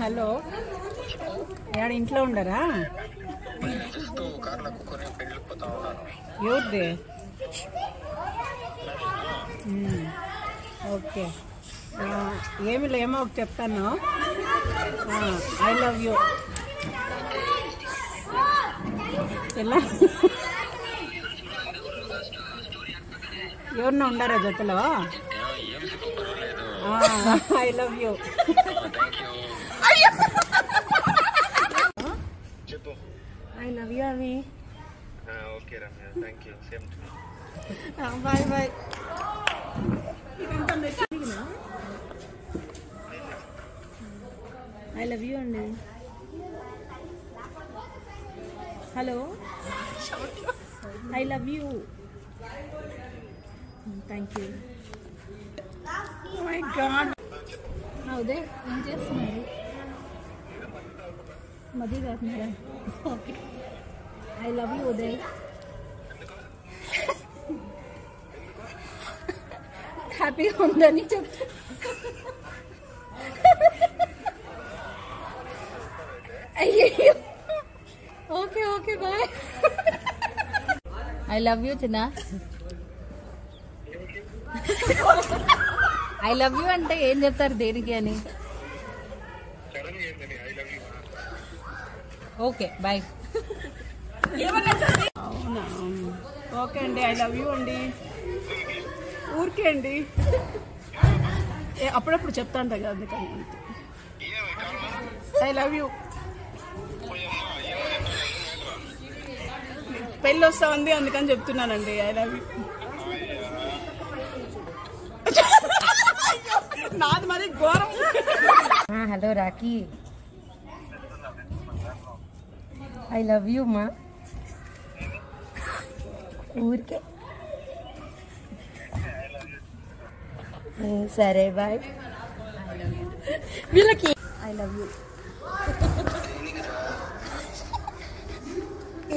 Hello, ఏడు ఇంట్లో ఉండరా? ఎవరిది? ఓకే, ఏమో ఒక చెప్తాను. I love you. ఎలా ఎవరన్నా ఉండారా జతలో? I love you. I love you, Avi. Okay, Ramya. Thank you. Same to you. Bye, bye. I love you, Andy. Hello. I love you. Thank you. Oh my God. Uday, ఏం చేస్తున్నారు? మది కాకుండా. Okay. I love you, Uday. హ్యాపీగా ఉందని చెప్తా. అయ్యో. Okay okay bye. I love you చిన్న. I love you అంటే ఏం చెప్తారు, దేనికి అని? Okay bye. అవునా? ఓకే అండి, ఐ లవ్ యూ అండి. ఊరికే అండి, అప్పుడప్పుడు చెప్తా అంట కదా, అందుకని. I love you. పెళ్ళి వస్తా ఉంది, అందుకని చెప్తున్నానండి. I love you. నాది మరి ఘోరం. Hello Rakhi, I love you మా. ఊరికే. సరే బాయ్. వీళ్ళకి ఐ లవ్ యూ.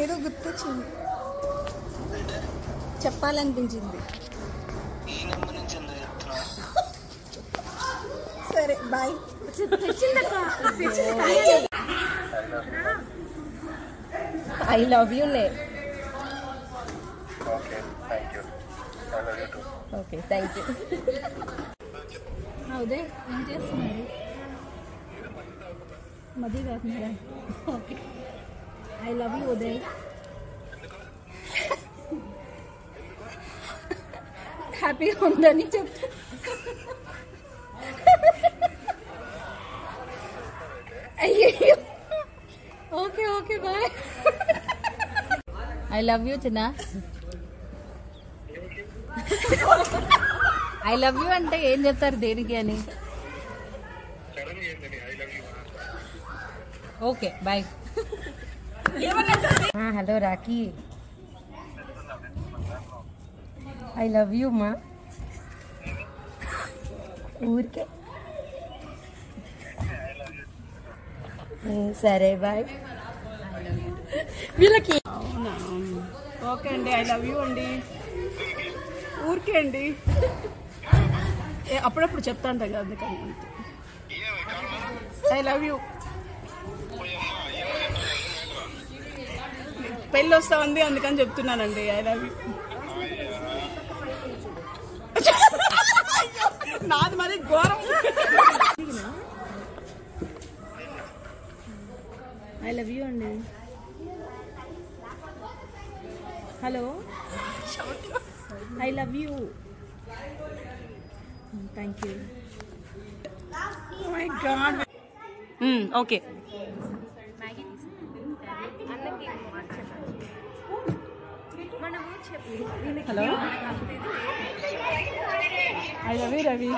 ఏదో గుర్తొచ్చింది, చెప్పాలనిపించింది. సరే బాయ్. ఐ లవ్ యూ లే. Okay, thank you. I love you too. Okay thank you. Uday ఏం చేస్తున్నారు? మది కాకుండా. Okay. I love you Uday. హ్యాపీగా ఉందని చెప్తా. అయ్యో. Okay okay bye. I love you చిన్న. ఐ లవ్ యూ అంటే ఏం చెప్తారు, దేనికి అని? Okay bye. Hello Rakhi, I love you మా. ఊరికే. సరే బాయ్. వీళ్ళకి అవునా? ఓకే అండి, ఐ లవ్ యూ అండి. ఊరికే అండి, అప్పుడప్పుడు చెప్తా అంట కదా, అందుకని. I love you. పెళ్ళి వస్తా ఉంది, అందుకని చెప్తున్నానండి. I love you. నాది మరి ఘోరం. ఐ లవ్ యూ అండి. Hello, I love you. Thank you. Oh my God. Okay. Hello, I love you Ravi.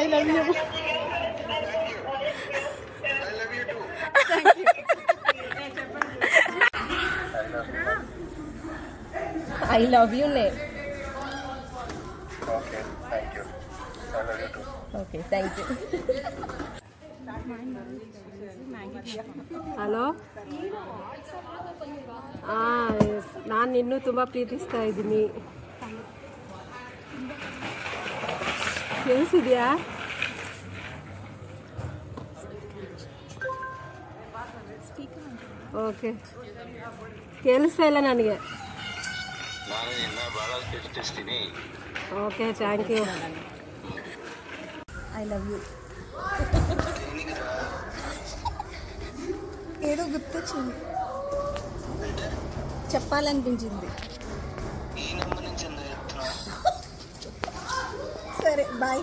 I love you. Thank you. I love you లే. Okay, thank you. I love you too. Okay thank you. Hello, ನಾನು ಇನ್ನೂ ತುಂಬ ಪ್ರೀತಿಸ್ತಾ ಇದ್ದೀನಿ. ಕೇಳಿಸಿದ್ಯಾ? Okay, ಕೇಳಿಸ್ತಾ ಇಲ್ಲ ನನಗೆ. ನಾನು ನಿನ್ನ ಭಾಳ ಪ್ರೀತಿಸ್ತೀನಿ. Okay, thank you. I love you. ఏదో గుర్తొచ్చింది, చెప్పాలనిపించింది. సరే బాయ్.